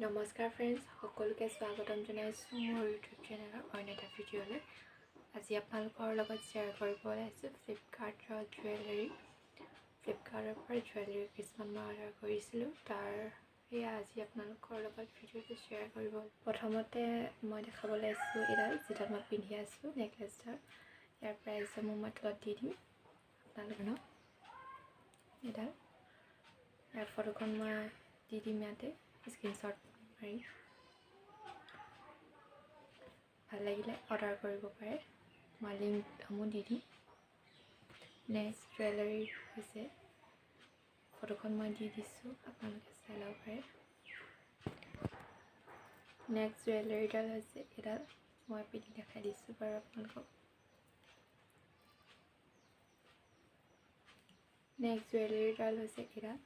নমস্কাৰ ফ্ৰেণ্ডছ, সকলোকে স্বাগতম জনাইছোঁ মোৰ ইউটিউব চেনেলৰ অন্য এটা ভিডিঅ'লৈ। আজি আপোনালোকৰ লগত শ্বেয়াৰ কৰিব ওলাইছোঁ ফ্লিপকাৰ্টৰ জুৱেলাৰী। ফ্লিপকাৰ্টৰ পৰা জুৱেলাৰী কিছুমান মই অৰ্ডাৰ কৰিছিলোঁ, তাৰ সেয়া আজি আপোনালোকৰ লগত ভিডিঅ'টো শ্বেয়াৰ কৰিব। প্ৰথমতে মই দেখাব ওলাইছোঁ এডাল যিডাল মই পিন্ধি আছোঁ নেকলেছডাল। ইয়াৰ প্ৰাইচসমূহ মই তলত দি দিম আপোনালোকৰ। এডাল ইয়াৰ ফটোখন মই দি দিম ইয়াতে স্ক্ৰীনশ্বট মাৰি। ভাল লাগিলে অৰ্ডাৰ কৰিব পাৰে, মই লিংকসমূহ দি দিম। নেক্সট জুৱেলাৰী হৈছে ফটোখন মই দি দিছোঁ, আপোনালোকে চাই ল'ব পাৰে। নেক্সট জুৱেলাৰীডাল হৈছে এডাল মই পিন্ধি দেখাই দিছোঁ বাৰু আপোনালোকক। নেক্সট জুৱেলাৰীডাল হৈছে এডাল,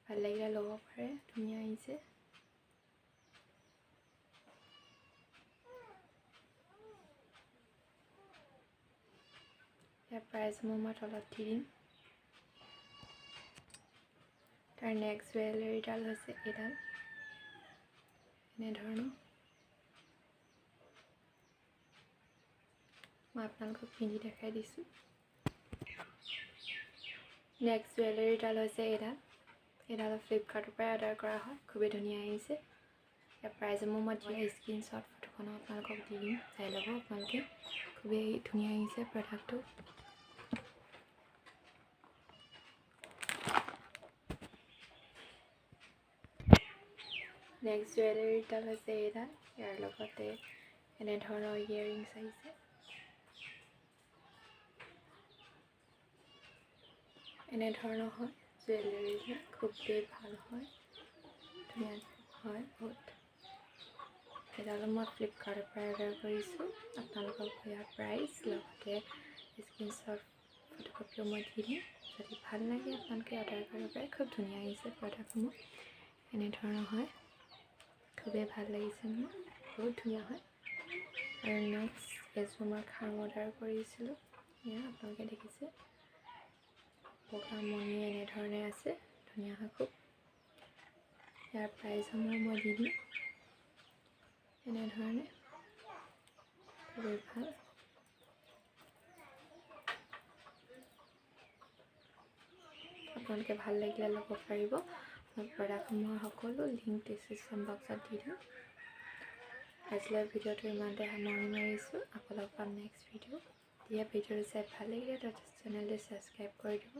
ভাল লাগিলে ল'ব পাৰে, ধুনীয়া আহিছে। ইয়াৰ প্ৰাইচসমূহ মই তলত দি দিম। তাৰ নেক্সট জুৱেলাৰীডাল হৈছে এডাল এনেধৰণৰ, মই আপোনালোকক পিন্ধি দেখাই দিছোঁ। নেক্সট জুৱেলাৰীডাল হৈছে এডাল ফ্লিপকাৰ্টৰ পৰাই অৰ্ডাৰ কৰা হয়, খুবেই ধুনীয়া আহিছে। ইয়াৰ প্ৰাইচসমূহ মই দিয়া স্ক্ৰীনশ্বট ফটোখনো আপোনালোকক দি দিম, চাই ল'ব আপোনালোকে, খুবেই ধুনীয়া আহিছে প্ৰডাক্টটো। নেক্সট জুৱেলাৰীডাল হৈছে এডাল, ইয়াৰ লগতে এনেধৰণৰ ইয়েৰিংছ আহিছে। এনেধৰণৰ হয় জুৱেলাৰীবোৰ, খুবেই ভাল হয়, ধুনীয়া হয় বহুত। এডালো মই ফ্লিপকাৰ্টৰ পৰা অৰ্ডাৰ কৰিছোঁ, আপোনালোকক ইয়াৰ প্ৰাইচ লগতে স্ক্ৰীনশ্বট ফটোকপিও মই দি দিম। যদি ভাল লাগে আপোনালোকে অৰ্ডাৰ কৰিব পাৰে, খুব ধুনীয়া আহিছে প্ৰডাক্টসমূহ, এনেধৰণৰ হয়, খুবেই ভাল লাগিছে মোৰ, বহুত ধুনীয়া হয়। আৰু নেক্সট এযোৰ মই খাৰু অৰ্ডাৰ কৰিছিলোঁ, এয়া আপোনালোকে দেখিছে, বগা মণি এনেধৰণে আছে, ধুনীয়া হয় খুব। ইয়াৰ প্ৰাইচসমূহ মই দি দিম, এনেধৰণে খুবেই ভাল। আপোনালোকে ভাল লাগিলে ল'ব পাৰিব। মই প্ৰডাক্টসমূহৰ সকলো লিংক ডিছক্ৰিপশ্যন বক্সত দি দিম। আজিলৈ ভিডিঅ'টো ইমানতে সামৰণি মাৰিছোঁ, আকৌ লগ পাম নেক্সট ভিডিঅ'। ভিডিঅ'টো চাই ভাল লাগিলে চেনেলটো ছাবস্ক্ৰাইব কৰি দিব।